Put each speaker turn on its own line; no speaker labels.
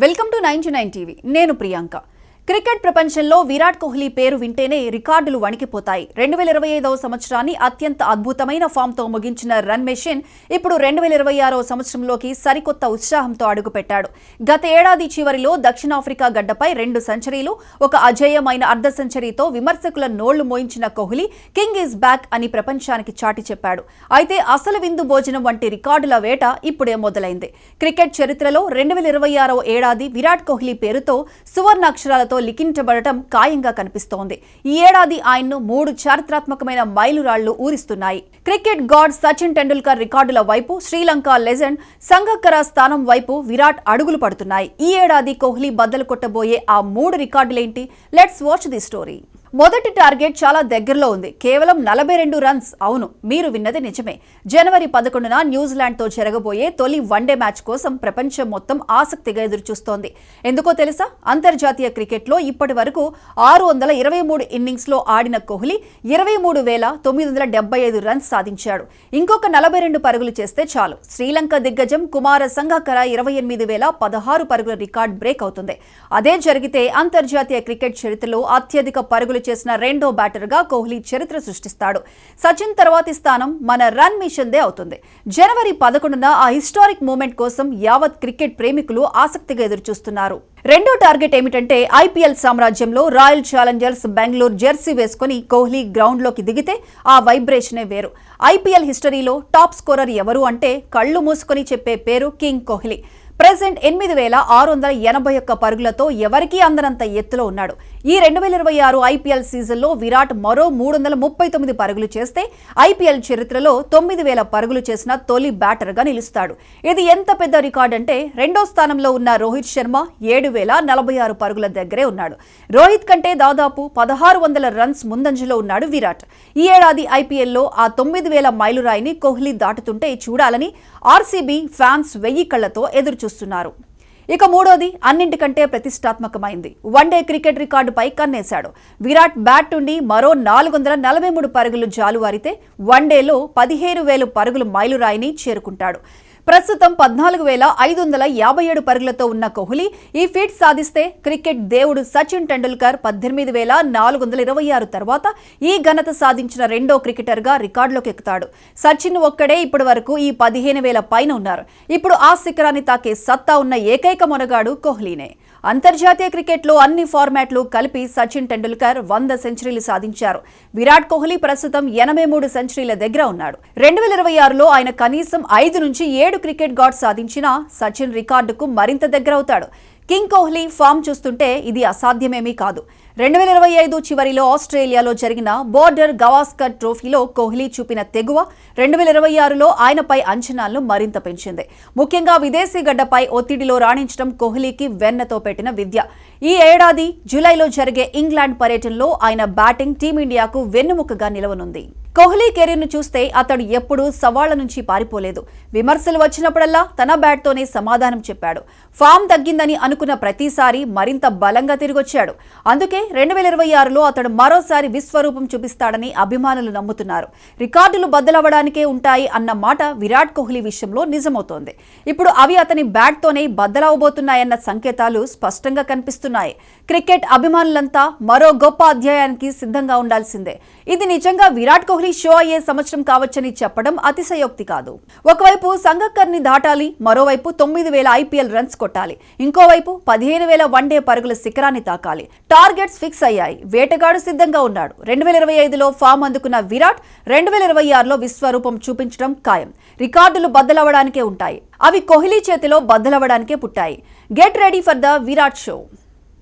Welcome to 99 TV. నేను Priyanka. Cricket ప్రపంచంలో విరాట్ కోహ్లీ పేరు వింటేనే రికార్డులు వణికిపోతాయి. 2025వ సంవత్సరాన్ని అత్యంత అద్భుతమైన ఫామ్తో ముగించిన రన్ మెషిన్ ఇప్పుడు 2026వ సంవత్సరంలోకి సరికొత్త ఉత్సాహంతో అడుగుపెట్టాడు. గత ఏడాది చివరిలో దక్షిణాఫ్రికా గడ్డపై 2 సెంచరీలు, ఒక అజేయమైన అర్ధ సెంచరీతో విమర్శకుల నోళ్లు మోయించిన కోహ్లీ కింగ్ ఈజ్ బ్యాక్ అని ప్రపంచానికి చాటి చెప్పాడు. అయితే అసలు విందు భోజనం వంటి రికార్డుల వేట ఇప్పుడే మొదలైంది. క్రికెట్ చరిత్రలో 2026వ ఏడాది విరాట్ కోహ్లీ పేరుతో సువర్ణాక్షరాలతో లిఖించబడటం ఖాయంగా కనిపిస్తోంది. ఈ ఏడాది ఆయన్ను 3 చారిత్రాత్మకమైన మైలురాళ్లు ఊరిస్తున్నాయి. క్రికెట్ గాడ్ సచిన్ టెండూల్కర్ రికార్డుల వైపు, శ్రీలంక లెజెండ్ సంగక్కర స్థానం వైపు విరాట్ అడుగులు పడుతున్నాయి. ఈ ఏడాది కోహ్లీ బద్దలు కొట్టబోయే ఆ 3 రికార్డులేంటి? Let's watch the story. మొదటి టార్గెట్ చాలా దగ్గరలో ఉంది. కేవలం 42 రన్స్. అవును, మీరు విన్నది నిజమే. జనవరి 11న న్యూజిలాండ్తో జరగబోయే తొలి వన్డే మ్యాచ్ కోసం ప్రపంచం మొత్తం ఆసక్తిగా ఎదురుచూస్తోంది. ఎందుకో తెలుసా? అంతర్జాతీయ క్రికెట్లో ఇప్పటి వరకు 623 ఇన్నింగ్స్లో ఆడిన కోహ్లీ 23,975 రన్స్ సాధించాడు. ఇంకొక 42 పరుగులు చేస్తే చాలు శ్రీలంక దిగ్గజం కుమార సంగక్కర 28,016 పరుగుల రికార్డ్ బ్రేక్ అవుతుంది. అదే జరిగితే అంతర్జాతీయ క్రికెట్ చరిత్రలో అత్యధిక పరుగులు చేసిన రెండో బ్యాటర్గా కోహ్లీ చరిత్ర సృష్టిస్తాడు. సచిన్ తర్వాతి స్థానం మన రన్ మిషన్ దే అవుతుంది. జనవరి 11న ఆ హిస్టారిక్ మూమెంట్ కోసం యావత్ క్రికెట్ ప్రేమికులు ఆసక్తిగా ఎదురుచూస్తున్నారు. రెండో టార్గెట్ ఏమిటంటే ఐపీఎల్ సామ్రాజ్యంలో రాయల్ ఛాలెంజర్స్ బెంగళూరు జెర్సీ వేసుకుని కోహ్లీ గ్రౌండ్లోకి దిగితే ఆ వైబ్రేషనే వేరు. ఐపీఎల్ హిస్టరీలో టాప్ స్కోరర్ ఎవరు అంటే కళ్ళు మూసుకొని చెప్పే పేరు కింగ్ కోహ్లీ. ప్రెజెంట్ 8,681 పరుగులతో ఎవరికీ అందనంత ఎత్తులో ఉన్నాడు. ఈ 2026 ఐపీఎల్ సీజన్లో విరాట్ మరో 339 పరుగులు చేస్తే ఐపీఎల్ చరిత్రలో 9,000 పరుగులు చేసిన తొలి బ్యాటర్గా నిలుస్తాడు. ఇది ఎంత పెద్ద రికార్డ్ అంటే రెండో స్థానంలో ఉన్న రోహిత్ శర్మ 7,046 పరుగుల దగ్గరే ఉన్నాడు. రోహిత్ కంటే దాదాపు 1,600 రన్స్ ముందంజలో ఉన్నాడు విరాట్. ఈ ఏడాది ఐపీఎల్లో ఆ 9,000 మైలురాయిని కోహ్లీ దాటుతుంటే చూడాలని ఆర్సీబీ ఫ్యాన్స్ 1000 కళ్లతో ఎదురుచూస్తున్నారు. ఇక మూడోది అన్నింటికంటే ప్రతిష్టాత్మకమైంది. వన్డే క్రికెట్ రికార్డుపై కన్నేశాడు. విరాట్ బ్యాట్ నుండి మరో 443 పరుగులు జాలువారితే వన్డేలో 15,000 పరుగులు మైలురాయిని చేరుకుంటాడు. ప్రస్తుతం 14,557 పరుగులతో ఉన్న కోహ్లీ ఈ ఫీట్ సాధిస్తే క్రికెట్ దేవుడు సచిన్ టెండూల్కర్ 18,426 తర్వాత ఈ ఘనత సాధించిన రెండో క్రికెటర్గా రికార్డులోకి ఎక్కుతాడు. సచిన్ ఒక్కడే ఇప్పటి వరకు ఈ 15,000 పైన ఉన్నారు. ఇప్పుడు ఆ శిఖరాన్ని తాకే సత్తా ఉన్న ఏకైక మొనగాడు కోహ్లీనే. అంతర్జాతీయ క్రికెట్లో అన్ని ఫార్మాట్లు కలిపి సచిన్ టెండూల్కర్ 100 సెంచరీలు సాధించారు. విరాట్ కోహ్లీ ప్రస్తుతం 83 సెంచరీల దగ్గర ఉన్నాడు. 2026లో ఆయన కనీసం 5 నుంచి 7 క్రికెట్ గాడ్ సాధించినా సచిన్ రికార్డుకు మరింత దగ్గరవుతాడు. కింగ్ కోహ్లీ ఫామ్ చూస్తుంటే ఇది అసాధ్యమేమీ కాదు. 2025 చివరిలో ఆస్ట్రేలియాలో జరిగిన బోర్డర్ గవాస్కర్ ట్రోఫీలో కోహ్లీ చూపిన తెగువ 2026లో ఆయనపై అంచనాలను మరింత పెంచింది. ముఖ్యంగా విదేశీ గడ్డపై ఒత్తిడిలో రాణించడం కోహ్లీకి వెన్నతో పెట్టిన విద్య. ఈ ఏడాది జూలైలో జరిగే ఇంగ్లాండ్ పర్యటనలో ఆయన బ్యాటింగ్ టీమిండియాకు వెన్నుముకగా నిలవనుంది. కోహ్లీ కెరీర్ను చూస్తే అతడు ఎప్పుడూ సవాళ్ల నుంచి పారిపోలేదు. విమర్శలు వచ్చినప్పుడల్లా తన బ్యాట్తోనే సమాధానం చెప్పాడు. ఫామ్ తగ్గిందని అనుకున్న ప్రతిసారి మరింత బలంగా తిరిగొచ్చాడు. అందుకే 2026లో అతడు మరోసారి విశ్వరూపం చూపిస్తాడని అభిమానులు నమ్ముతున్నారు. రికార్డులు బద్దలవ్వడానికే ఉంటాయి అన్న మాట విరాట్ కోహ్లీ విషయంలో నిజమవుతోంది. ఇప్పుడు అవి అతని బ్యాట్తోనే బద్దలవబోతున్నాయన్న సంకేతాలు స్పష్టంగా కనిపిస్తున్నాయి. క్రికెట్ అభిమానులంతా మరో గొప్ప అధ్యాయానికి సిద్ధంగా ఉండాల్సిందే. ఇది నిజంగా విరాట్ కోహ్లీ షో అయ్యే సంవత్సరం కావచ్చని చెప్పడం అతిశయోక్తి కాదు. ఒకవైపు సంగక్కర్ని దాటాలి, మరోవైపు 9,000 ఐపీఎల్ రన్స్ కొట్టాలి, ఇంకోవైపు 15,000 వన్డే పరుగుల శిఖరాన్ని తాకాలి. టార్గెట్స్ ఫిక్స్ అయ్యాయి. వేటగాడు సిద్ధంగా ఉన్నాడు. 2025లో ఫామ్ అందుకున్న విరాట్ 2026లో విశ్వరూపం చూపించడం ఖాయం. రికార్డులు బద్దలవ్వడానికే ఉంటాయి. అవి కోహ్లీ చేతిలో బద్దలవ్వడానికే పుట్టాయి. Get ready for the Virat show.